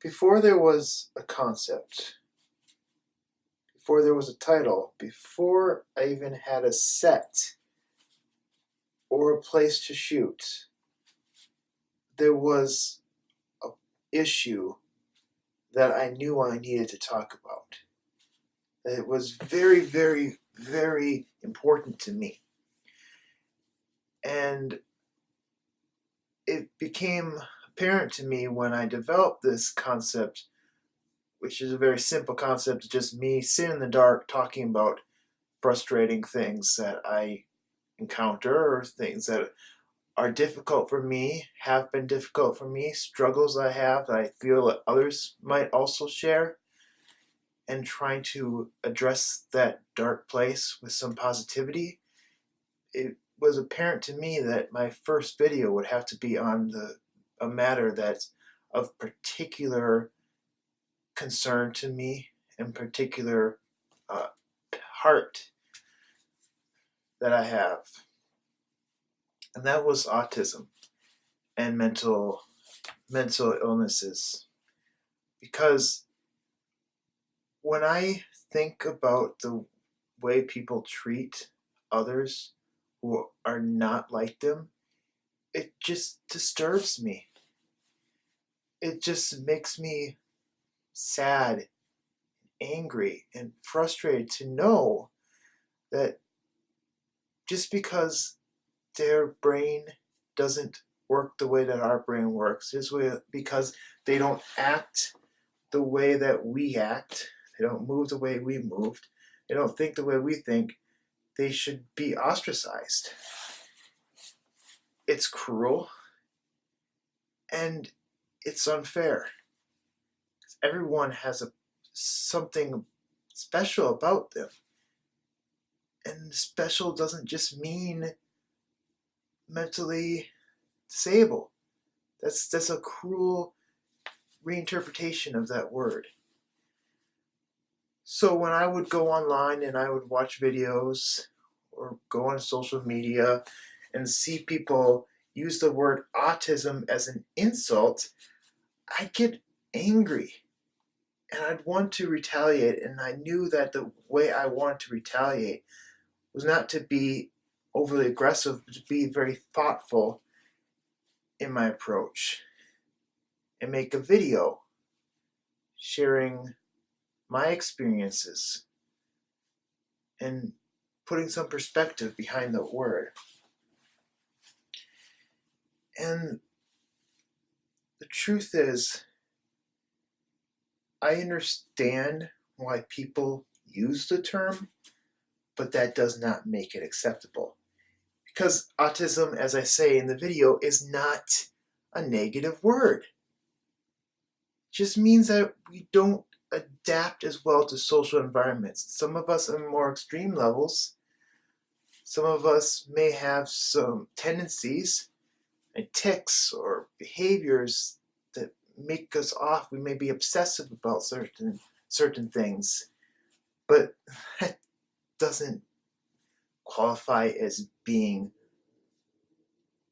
Before there was a concept, before there was a title, before I even had a set or a place to shoot, there was an issue that I knew I needed to talk about. It was very, very, very important to me. And it became apparent to me when I developed this concept, which is a very simple concept, just me sitting in the dark talking about frustrating things that I encounter or things that are difficult for me, have been difficult for me, struggles I have that I feel that others might also share, and trying to address that dark place with some positivity. It was apparent to me that my first video would have to be on a matter that's of particular concern to me and particular heart that I have. And that was autism and mental illnesses. Because when I think about the way people treat others who are not like them, it just disturbs me. It just makes me sad, angry, and frustrated to know that just because their brain doesn't work the way that our brain works, just because they don't act the way that we act, they don't move the way we moved, they don't think the way we think, they should be ostracized. It's cruel and it's unfair. Everyone has something special about them. And special doesn't just mean mentally disabled. That's a cruel reinterpretation of that word. So when I would go online and I would watch videos or go on social media and see people use the word autism as an insult, I'd get angry and I'd want to retaliate. And I knew that the way I wanted to retaliate was not to be overly aggressive, but to be very thoughtful in my approach and make a video sharing my experiences and putting some perspective behind the word. And the truth is, I understand why people use the term, but that does not make it acceptable. Because autism, as I say in the video, is not a negative word. It just means that we don't adapt as well to social environments. Some of us on more extreme levels, some of us may have some tendencies and tics or behaviors that make us off. We may be obsessive about certain things, but that doesn't qualify as being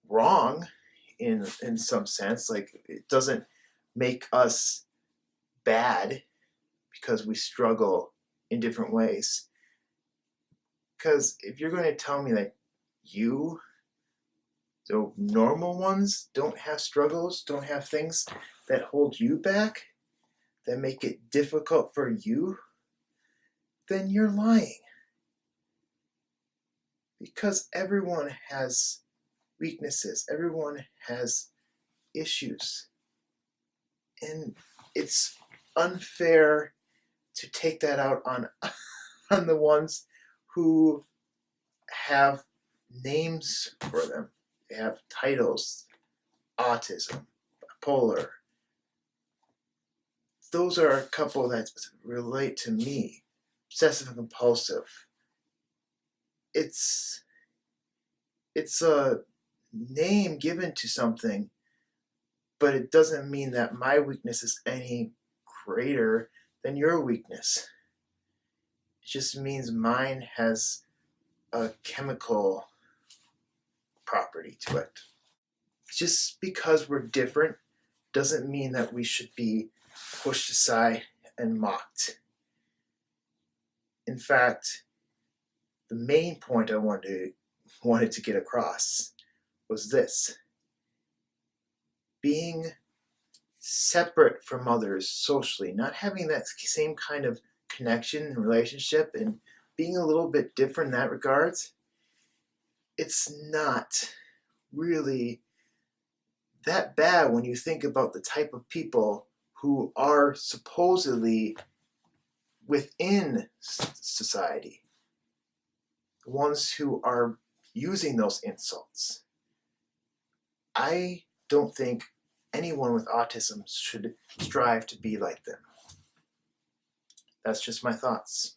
wrong in some sense. Like, it doesn't make us bad because we struggle in different ways. Because if you're going to tell me that you, the normal ones, don't have struggles, don't have things that hold you back, that make it difficult for you, then you're lying. Because everyone has weaknesses, everyone has issues. And it's unfair to take that out on the ones who have names for them. They have titles: autism, bipolar. Those are a couple that relate to me. Obsessive and compulsive. It's a name given to something, but it doesn't mean that my weakness is any greater than your weakness. It just means mine has a chemical property to it. Just because we're different doesn't mean that we should be pushed aside, and mocked. In fact, the main point I wanted to get across was this: being separate from others socially, not having that same kind of connection and relationship, and being a little bit different in that regards, it's not really that bad when you think about the type of people who are supposedly within society, the ones who are using those insults. I don't think anyone with autism should strive to be like them. That's just my thoughts.